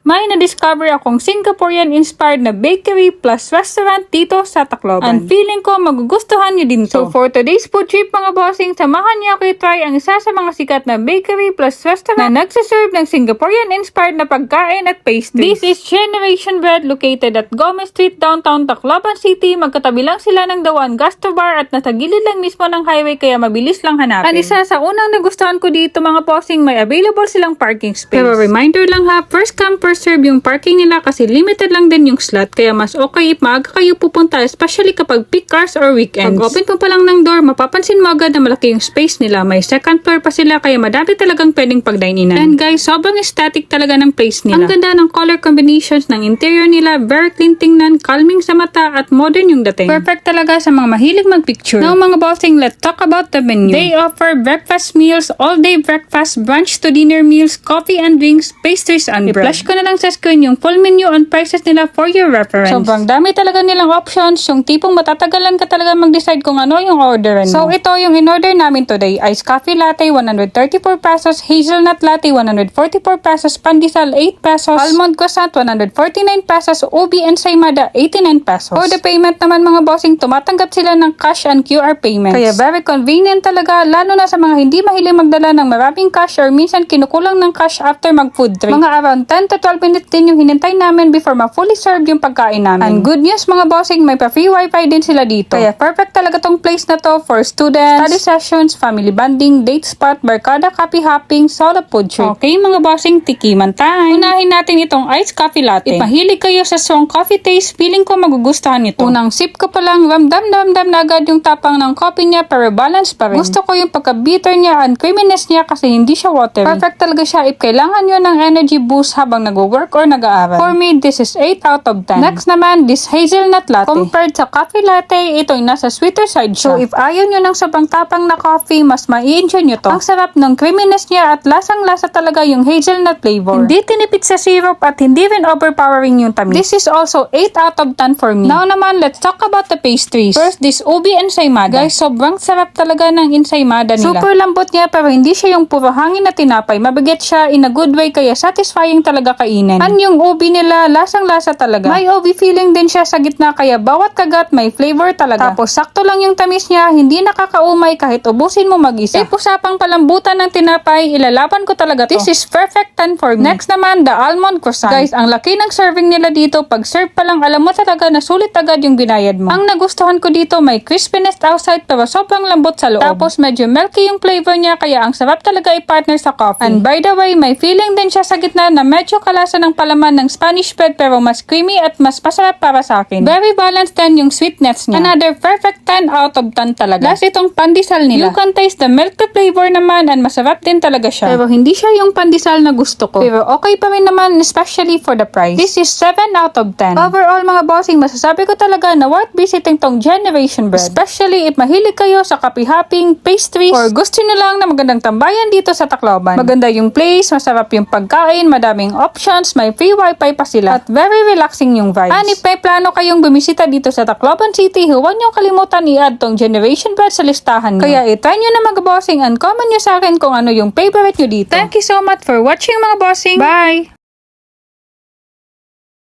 may na-discover akong Singaporean-inspired na bakery plus restaurant dito sa Tacloban. And feeling ko magugustuhan nyo din to. So for today's food trip mga bossing, samahan niyo ako i-try ang isa sa mga sikat na bakery plus restaurant na nagsaserve ng Singaporean-inspired na pagkain at pastries. This is Generation Bread located at Gomez Street, downtown Tacloban City. Magkatabi lang sila ng Dawan Gastro Bar at nasa gilid lang mismo ng highway kaya mabilis lang hanapin. Ang isa sa unang nagustuhan ko dito mga bossing, may available silang parking space. Pero reminder lang ha, first come first serve yung parking nila kasi limited lang din yung slot kaya mas okay if maaga kayo pupunta, especially kapag peak hours or weekends. Pag open po pa lang ng door, mapapansin mo agad na malaki yung space nila. May second floor pa sila kaya madami talagang pwedeng pag-dine-inan. And guys, sobrang aesthetic talaga ng place nila. Ang ganda ng color combinations ng interior nila, very clean tingnan, calming sa mata at modern yung dating. Perfect talaga sa mga mahilig mag-picture. Now mga bossing, let's talk about the menu. They offer breakfast meals, all-day breakfast, brunch to dinner meals, coffee and drinks, pastries and bread. I-flash ko na lang sa screen yung full menu and prices nila for your reference. Sobrang dami talaga nilang options, yung tipong matatagalan ka talaga mag-decide kung ano yung orderin mo. So ito yung in-order namin today, iced coffee latte 134 pesos, hazelnut latte 144 pesos, pandesal 8 pesos, almond croissant 149 pesos, ubi ensaymada 89 pesos. For the payment naman mga bossing, tumatanggap sila ng cash and QR payments. Kaya very convenient talaga, lalo na sa mga hindi mahilig magdala ng maraming cash or minsan kinukulang ng cash after mag-food trip. Mga around 10 to 12 minutes din yung hinintay namin before ma-fully served yung pagkain namin. And good news mga bossing, may pa-free wifi din sila dito. Kaya perfect talaga tong place na to for students, study sessions, family bonding, date spot, barkada, coffee hopping, solo food trip. Okay mga bossing, tikiman time. Unahin natin itong iced coffee latte. If mahilig kayo sa strong coffee taste, feeling ko magugustuhan ito. Unang sip ko pa lang, ramdam na agad yung tapang ng coffee niya pero balance pa rin. Gusto ko yung pagka-bitter niya and creaminess niya kasi hindi siya watery. Perfect talaga siya if kailangan nyo ng energy boost habang nag-work or nag-aaral. For me, this is 8 out of 10. Next naman, this hazelnut latte. Compared sa coffee latte, ito yung nasa sweeter side siya. So if ayaw nyo ng sobrang tapang na coffee, mas ma-i-enjoy nyo to. Ang sarap ng creaminess niya at lasang-lasa talaga yung hazelnut flavor. Hindi tinipid sa syrup at hindi rin overpowering yung tamis. This is also 8 out of 10 for me. Now naman, let's talk about the pastries. First, this ubi ensaymada. Guys, sobrang sarap talaga ng ensaymada nila. Super lambot niya pero hindi siya yung puro hangin na tinapay. Mabigat siya in a good way kaya satisfying talaga kainin. And yung ubi nila, lasang-lasa talaga. May ubi feeling din siya sa gitna kaya bawat kagat may flavor talaga. Tapos sakto lang yung tamis niya, hindi nakakaumay kahit ubusin mo mag-isa. If usapang palambutan ng tinapay, ilalaban ko talaga to. This is perfect 10 for me. Next naman, the almond croissant. Guys, ang laki ng serving nila dito. Pag serve pa lang, alam mo talaga na sulit agad yung binayad mo. Ang nagustuhan ko dito, may crispiness outside pero sobrang lambot sa loob. Tapos medyo milky yung flavor niya kaya ang sarap talaga i-partner sa coffee. And by the way, may feeling din siya sa gitna na medyo kalasa ng palaman ng Spanish bread pero mas creamy at mas masarap para sa akin. Very balanced din yung sweetness niya. Another perfect 10 out of 10 talaga. Last itong pandesal nila. You can taste the milk flavor naman and masarap din talaga siya. Pero hindi siya yung pandesal na gusto ko. Pero okay pa rin naman especially for the price. This is 7 out of 10. Overall mga bossing, masasabi ko talaga na worth visiting tong Generation Bread. Especially if mahilig kayo sa coffee hopping, pastries, or gusto nyo lang na magandang tambayan dito sa Tacloban. Maganda yung place, masarap yung pagkain, madaming options, may free wifi pa sila, at very relaxing yung vibes. And if may plano kayong bumisita dito sa Tacloban City, huwag nyo kalimutan i-add tong Generation Bread sa listahan nyo. Kaya i-try nyo na mag-bossing and comment nyo sa akin kung ano yung favorite nyo dito. Thank you so much for watching mga bossing. Bye!